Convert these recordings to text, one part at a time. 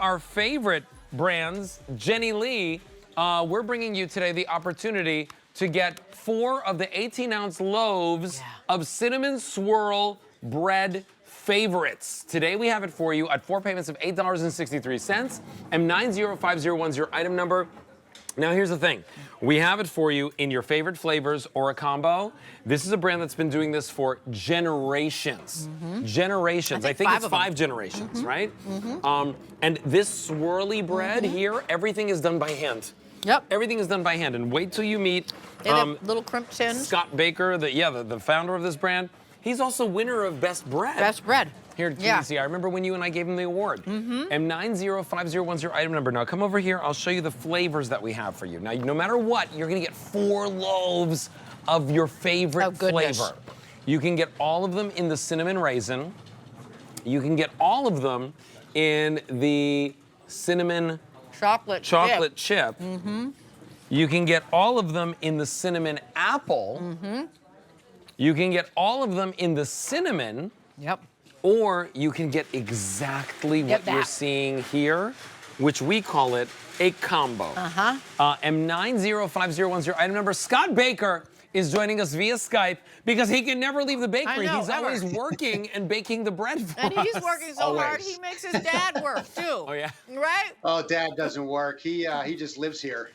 Our favorite brands, Jenny Lee, we're bringing you today the opportunity to get 4 of the 18-ounce loaves of cinnamon swirl bread favorites. Today we have it for you at 4 payments of $8.63. M90501's your item number. Now here's the thing. We have it for you in your favorite flavors or a combo. This is a brand that's been doing this for generations. Generations. I think it's 5 generations, right? And this swirly bread here, everything is done by hand. Yep. Everything is done by hand. And wait till you meet little crimp tins. Scott Baker, the founder of this brand. He's also winner of Best Bread. Best bread. Here at QVC. I remember when you and I gave him the award. M90501's your item number. Now come over here, I'll show you the flavors that we have for you. Now, no matter what, you're gonna get 4 loaves of your favorite flavor. You can get all of them in the cinnamon raisin. You can get all of them in the cinnamon chocolate chip. You can get all of them in the cinnamon apple. You can get all of them in the cinnamon. Or you can get exactly what you're seeing here, which we call it a combo. M90501's your item number. Scott Baker is joining us via Skype because he can never leave the bakery. He's always working and baking the bread for us. And he's working so hard, he makes his dad work too. Oh yeah. Right? Oh, Dad doesn't work. He just lives here.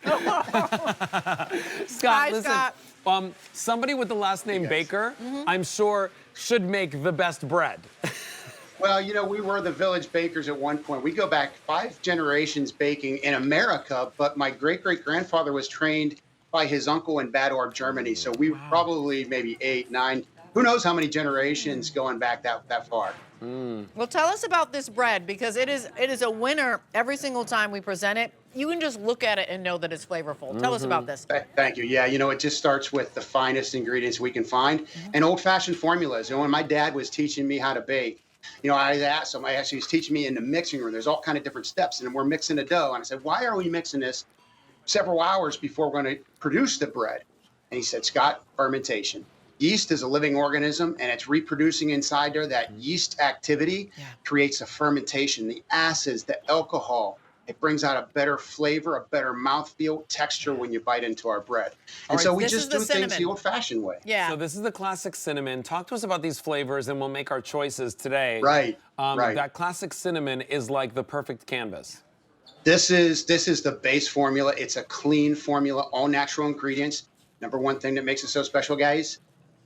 Scott, listen. Somebody with the last name Baker, I'm sure, should make the best bread. Well, you know, we were the village bakers at one point. We go back 5 generations baking in America, but my great-great-grandfather was trained by his uncle in Bad Orb, Germany. So we probably maybe 8, 9, who knows how many generations going back that far. Well, tell us about this bread, because it is a winner every single time we present it. You can just look at it and know that it's flavorful. Tell us about this. Thank you. Yeah, you know, it just starts with the finest ingredients we can find and old-fashioned formulas. And when my dad was teaching me how to bake, you know, I asked him, he was teaching me in the mixing room. There's all kind of different steps, and we're mixing the dough. And I said, why are we mixing this several hours before we're going to produce the bread? And he said, Scott, fermentation. Yeast is a living organism, and it's reproducing inside there. That yeast activity creates a fermentation. The acids, the alcohol, it brings out a better flavor, a better mouthfeel, texture when you bite into our bread. And so we just do things the old-fashioned way. Yeah. So this is the classic cinnamon. Talk to us about these flavors, and we'll make our choices today. Right. That classic cinnamon is like the perfect canvas. This is the base formula. It's a clean formula, all natural ingredients. Number one thing that makes it so special, guys,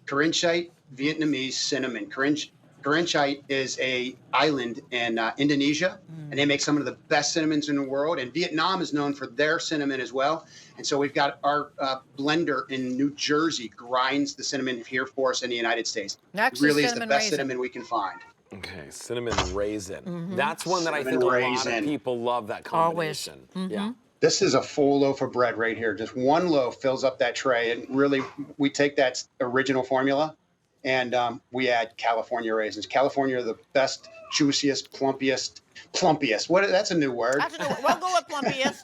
Kerinchite, Vietnamese cinnamon. Kerinchite is a island in Indonesia, and they make some of the best cinnamons in the world. And Vietnam is known for their cinnamon as well. And so we've got our blender in New Jersey grinds the cinnamon here for us in the United States. It really is the best cinnamon we can find. Okay, cinnamon raisin. That's one that I think a lot of people love, that combination. Yeah. This is a full loaf of bread right here. Just one loaf fills up that tray. And really, we take that original formula and we add California raisins. California are the best, juiciest, plumpiest. That's a new word. That's a new word. We'll go with plumpiest.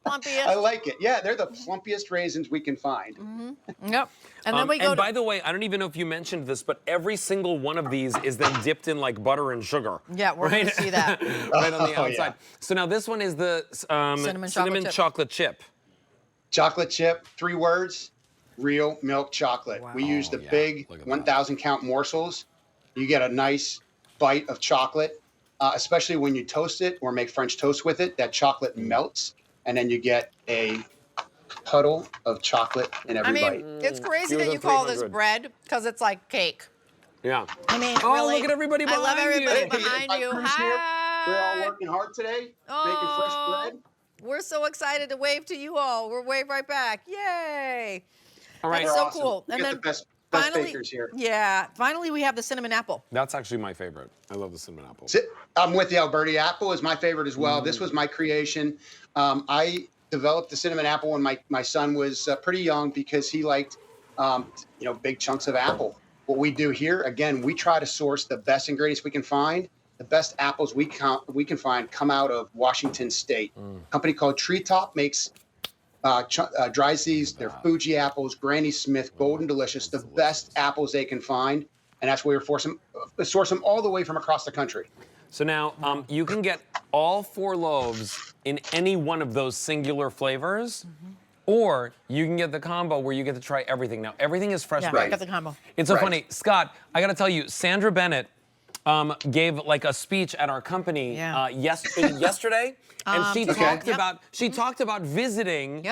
Plumpiest. I like it. Yeah, they're the plumpiest raisins we can find. Yep. And then we go and by the way, I don't even know if you mentioned this, but every single one of these is then dipped in like butter and sugar. Yeah, we're going to see that. Right on the outside. So now this one is the cinnamon chocolate chip. Chocolate chip, 3 words, real milk chocolate. We use the big 1,000 count morsels. You get a nice bite of chocolate, especially when you toast it or make French toast with it. That chocolate melts, and then you get a puddle of chocolate in every bite. It's crazy that you call this bread, because it's like cake. Yeah. I mean, really, look at everybody behind you. I love everybody behind you. Hi. We're all working hard today, making fresh bread. We're so excited to wave to you all. We'll wave right back. Yay. All right. That's so awesome. cool. We And got then the best bakers here. Yeah. Finally, we have the cinnamon apple. That's actually my favorite. I love the cinnamon apple. I'm with you. Alberti apple is my favorite as well. This was my creation. I developed the cinnamon apple when my son was pretty young because he liked, big chunks of apple. What we do here, again, we try to source the best ingredients we can find. The best apples we can find come out of Washington State. A company called Treetop makes dries these. They're Fuji apples, Granny Smith, Golden Delicious, the best apples they can find. And that's where we source them all the way from across the country. So now you can get all 4 loaves in any one of those singular flavors, or you can get the combo where you get to try everything. Now, everything is fresh Yeah, baked. I got the combo. It's so funny. Scott, I got to tell you, Sandra Bennett gave like a speech at our company yesterday, and she talked about visiting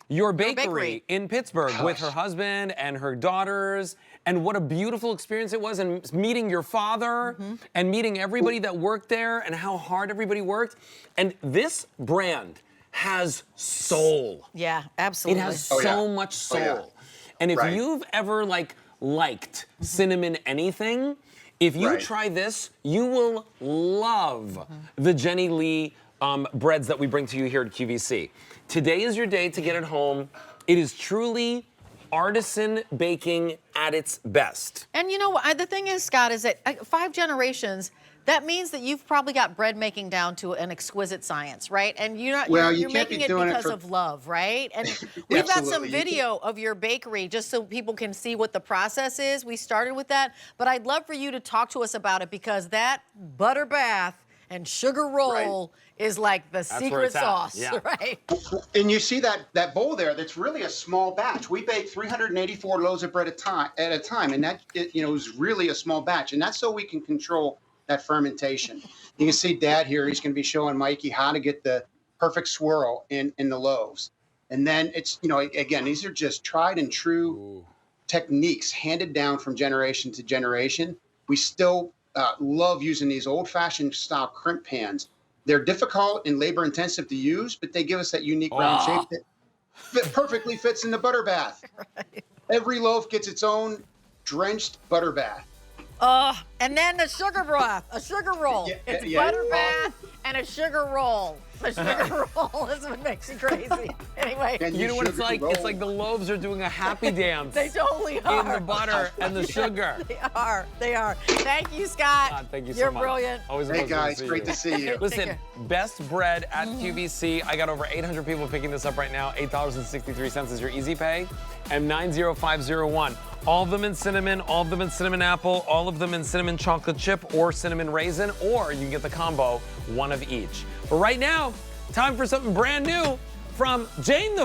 your bakery in Pittsburgh with her husband and her daughters, and what a beautiful experience it was, and meeting your father and meeting everybody that worked there and how hard everybody worked. And this brand has soul. Yeah, absolutely. It has so much soul. And if you've ever liked cinnamon anything, if you try this, you will love the Jenny Lee breads that we bring to you here at QVC. Today is your day to get it home. It is truly artisan baking at its best. And you know what? The thing is, Scott, is that 5 generations. That means that you've probably got bread making down to an exquisite science, right? And you're making it because of love, right? And we've got some video of your bakery just so people can see what the process is. We started with that, but I'd love for you to talk to us about it, because that butter bath and sugar roll is like the secret sauce, right? And you see that bowl there, that's really a small batch. We bake 384 loaves of bread at a time, and that is really a small batch, and that's so we can control that fermentation. You can see Dad here, he's going to be showing Mikey how to get the perfect swirl in the loaves. And then it's, again, these are just tried and true techniques handed down from generation to generation. We still love using these old-fashioned style crimp pans. They're difficult and labor intensive to use, but they give us that unique round shape that perfectly fits in the butter bath. Every loaf gets its own drenched butter bath. And then the sugar broth, a sugar roll. It's butter bath and a sugar roll. A sugar roll is what makes you crazy. Anyway. You know what it's like? It's like the loaves are doing a happy dance. They totally are. In the butter and the sugar. They are. Thank you, Scott. Thank you so You're much. brilliant. Always Hey guys, great to see you. Listen, best bread at QVC. I got over 800 people picking this up right now. $8.63 is your easy pay. And 90501. All of them in cinnamon, all of them in cinnamon apple, all of them in cinnamon chocolate chip or cinnamon raisin, or you can get the combo, one of each. But right now, time for something brand new from Jane the